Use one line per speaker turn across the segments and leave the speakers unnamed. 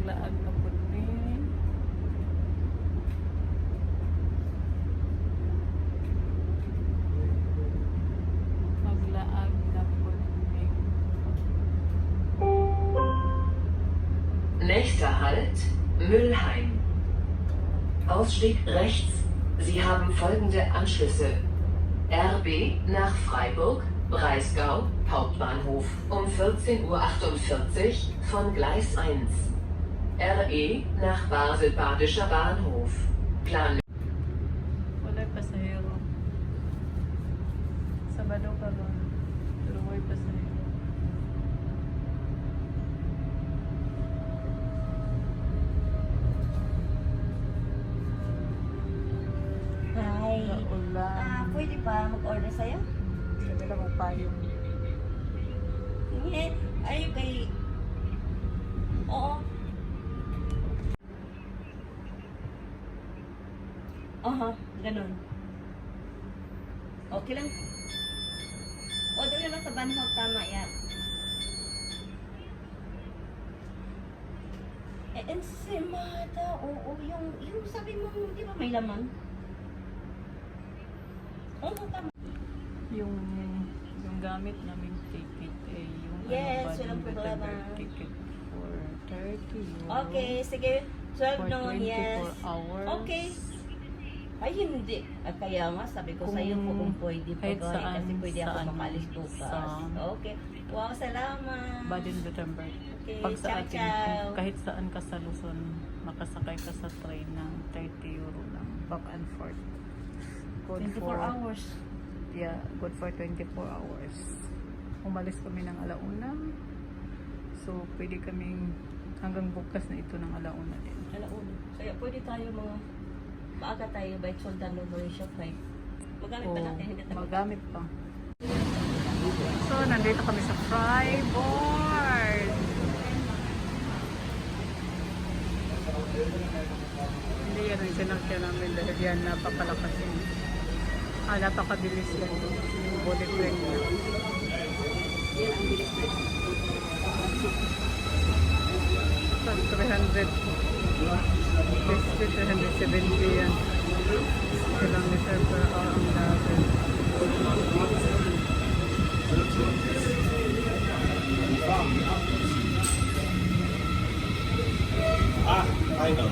Maglaag na po ni. Maglaag na po ni.
Nächster Halt, Mülheim. Ausstieg rechts. Sie haben folgende Anschlüsse. RB nach Freiburg, Breisgau, Hauptbahnhof um 14:48 Uhr von Gleis 1. RE nach Basel Badischer Bahnhof. Plan.
Wala'y pasahero. Sabado ka ba? Pero may pasahero.
Hi.
Ulan.
Pwede ba mag-order sa'yo?
Sabi lang ang payong.
Hindi. Ay, kay... Oo. Aha, ganun. Okay lang. O, doon naman sa banhog, tama yan. Ensimada, oo, yung sabi mo, di ba may laman? Oo, tama.
Yung gamit naming ticket ay yung
Yes,
ano,
walang problema.
Baden-Württemberg ticket for 30 euro.
Okay, sige. 12
For
noon,
24
yes.
hours.
Okay. Ay, hindi. Kaya nga, sabi ko sa'yo kung pwede pa
kahit
gawin
saan,
kasi pwede ako
saan,
makalis bukas.
saan.
Okay. Wow, salamat.
Baden-Württemberg.
Okay,
Pag sa
ciao,
atin,
ciao.
kahit saan ka sa Luzon, makasakay ka sa train ng 30 euro lang. Back and forth. Good
24 hours.
Yeah, good for 24 hours. Umalis kami ng alauna. So, pwede kaming hanggang bukas na ito ng alauna din.
Alauna. Kaya pwede tayo maaga tayo by Sultan Mauricio Flight. Magamit pa natin, hindi tayo.
Magamit pa. So, nandito kami sa Freiburg. Hindi yan ang sinakyan namin dahil yan napakalakas yun. Napakabilis yan. Yung bullet train niya.
Yan ang bilis na.
So, 300. Basically, 370 yan. Kilometer per hour ang natin.
I know.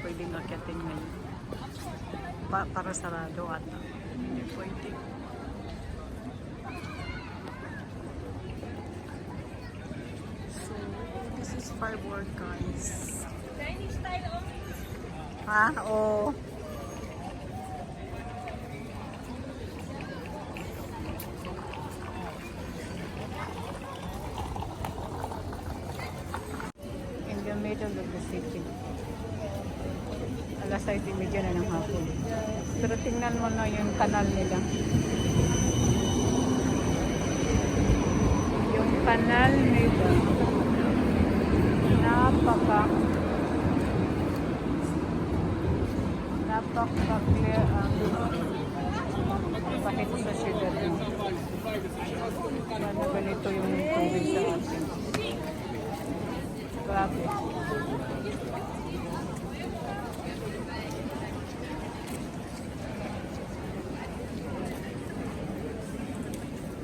pwedeng akyatin ngayon. Para sarado ata. Hindi pwede. So, this is Freiburg, guys.
Chinese style oh.
Ha? Oo. In the middle of the city. Alas 7:30 na ng hapon. Pero tingnan mo na yung kanal nila. Yung kanal nila. Napaka-clear ang kahit sa syudad yun. Ano ganito yung tubig sa atin. Grabe.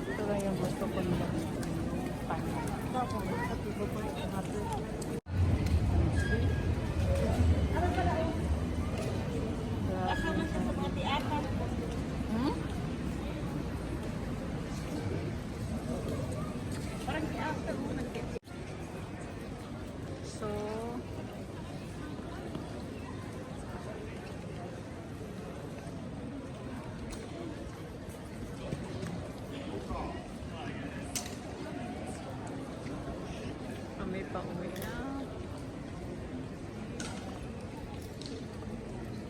Ito lang yung gusto ko nila. Hmm? So, kami pa uwi na.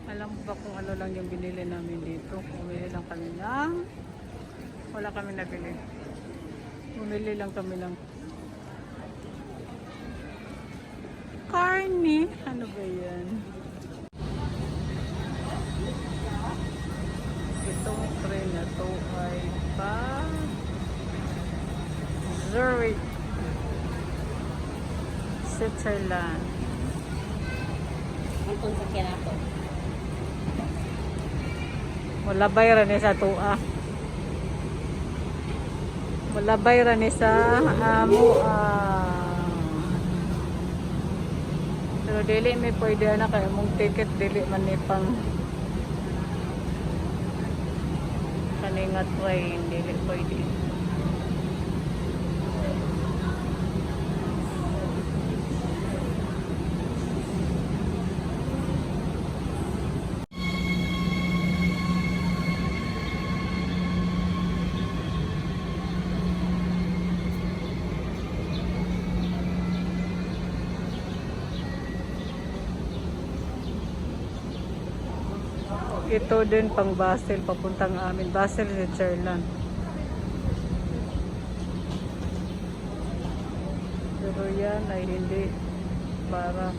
Alam mo ba kung ano lang yung binili namin dito? Bumili lang kami ng wala kami nabili. Bumili lang kami ng karne. Ano ba yan? Itong train na to ay pa Zurich, Switzerland.
Ang sasakyan ako.
Wala bayra ni sa tuwa. Wala bayra ni sa amo. Pero dili may pwede na kaya mong ticket dili man ni pang kaningat train dili pwede. Ito din pang Basel, papuntang amin. Basel, Switzerland. Pero yan ay hindi para